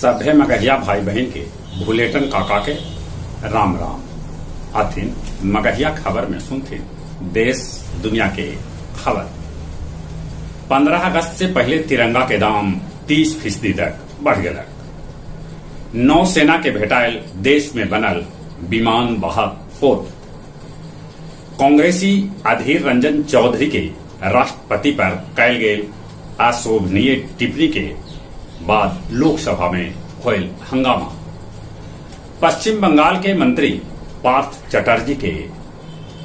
सभे मगहिया भाई बहन के भुलेटन काका के राम राम। अथिन मगहिया खबर में सुनथिन देश दुनिया के खबर। 15 अगस्त से पहले तिरंगा के दाम 30% तक बढ़ गया। नौसेना के भेटायल देश में बनल विमान वाहक पोत। कांग्रेसी अधीर रंजन चौधरी के राष्ट्रपति पर कयल गेल अशोभनीय टिप्पणी के बाद लोकसभा में होयल हंगामा। पश्चिम बंगाल के मंत्री पार्थ चटर्जी के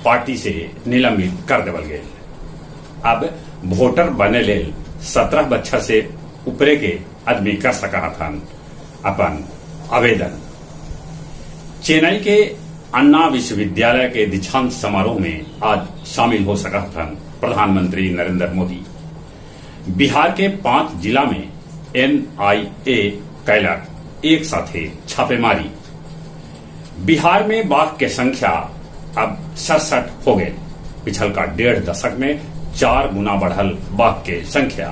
पार्टी से निलंबित कर देवल गेल। अब वोटर बने लेल 17 बच्चा से ऊपरे के आदमी कर सका था अपन आवेदन। चेन्नई के अन्ना विश्वविद्यालय के दीक्षांत समारोह में आज शामिल हो सका था प्रधानमंत्री नरेंद्र मोदी। बिहार के 5 जिला में एनआईए कैलक एक साथे छापेमारी। बिहार में बाघ के संख्या अब 67 हो गए। पिछल का 1.5 दशक में 4 गुना बढ़ल बाघ के संख्या।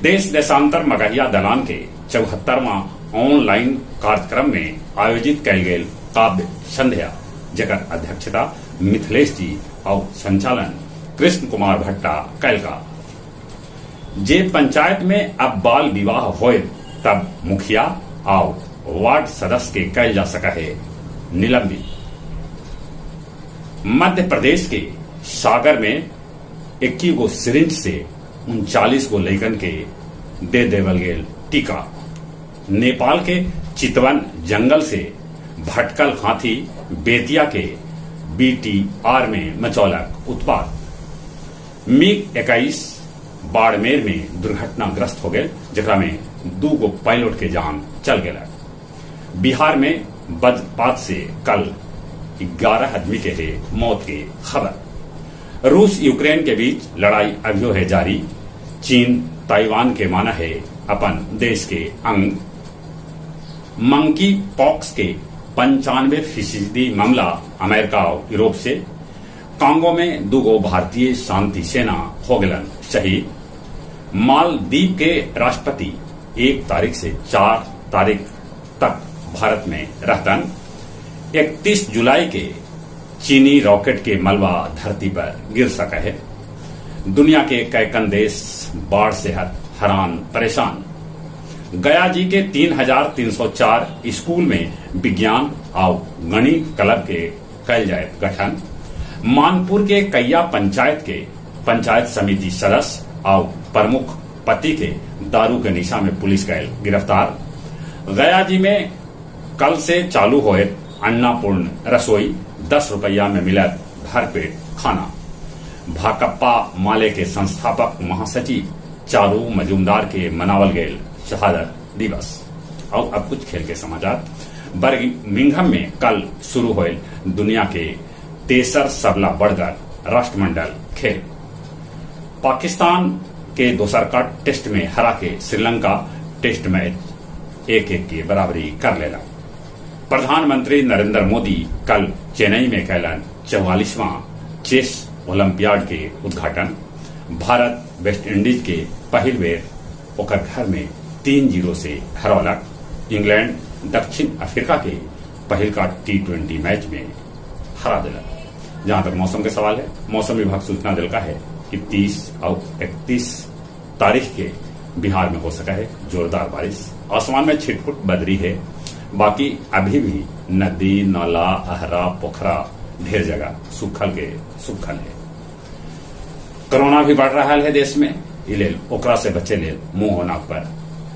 देश देशांतर मगहिया दलान के 74वां ऑनलाइन कार्यक्रम में आयोजित कयल गेल काव्य संध्या, जकर अध्यक्षता मिथिलेश जी और संचालन कृष्ण कुमार भट्टा कैलका। जे पंचायत में अब बाल विवाह होए तब मुखिया और वार्ड सदस्य के कैल जा सका है निलंबित। मध्य प्रदेश के सागर में 21 गो सिरिंज से 39 गो लैकन के दे देवल गेल टीका। नेपाल के चितवन जंगल से भटकल हाथी बेतिया के बीटीआर में मचौलक उत्पात। मिग 21 बाड़मेर में दुर्घटनाग्रस्त हो गए, जकरा में 2 गो पायलट के जान चल गया। बिहार में वज्रपात से कल 11 आदमी के है मौत के खबर। रूस यूक्रेन के बीच लड़ाई अभी है जारी। चीन ताइवान के माना है अपन देश के अंग। मंकी पॉक्स के 95% मामला अमेरिका और यूरोप से। कांगो में 2 गो भारतीय शांति सेना हो गलन शहीद। मालदीव के राष्ट्रपति 1 तारीख से 4 तारीख तक भारत में रहतन। 31 जुलाई के चीनी रॉकेट के मलबा धरती पर गिर सका है। दुनिया के कैकन देश बाढ़ से हैरान परेशान। गया जी के 3304 स्कूल में विज्ञान और गणित क्लब के कैल जाए गठन। मानपुर के कैया पंचायत के पंचायत समिति सदस्य और प्रमुख पति के दारू के निशा में पुलिस कैल गिरफ्तार। गया जी में कल से चालू होए अन्नपूर्ण रसोई। 10 रुपया में मिलत भरपेट खाना। भाकपा माले के संस्थापक महासचिव चारू मजूमदार के मनावल गेल शहादत दिवस। और अब कुछ खेल के समाचार। बर्मिंघम में कल शुरू हुए दुनिया के 63 सबला बढ़कर राष्ट्रमंडल खेल। पाकिस्तान के दोसर का टेस्ट में हरा के श्रीलंका टेस्ट मैच 1-1 की बराबरी कर लेला। प्रधानमंत्री नरेंद्र मोदी कल चेन्नई में कैलन 44वां चेस ओलंपियाड के उद्घाटन। भारत वेस्ट इंडीज के पहिल बेर ओकर घर में 3-0 से हरौलक। इंग्लैंड दक्षिण अफ्रीका के पहिल का T20 मैच में हरा दिलक। जहां तक मौसम के सवाल है, मौसम विभाग सूचना दिलका है कि 30 और 31 तारीख के बिहार में हो सका है जोरदार बारिश। आसमान में छिटपुट बदरी है। बाकी अभी भी नदी नाला अहरा पोखरा ढेर जगह सुखल है। कोरोना भी बढ़ रहा है देश में। इलेल ओकरा से बचे लेल मुंह नाक पर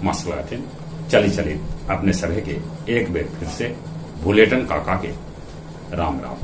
मास्क लगाते। चली अपने सभी के एक बेर फिर से भुलेटन काका के राम राम।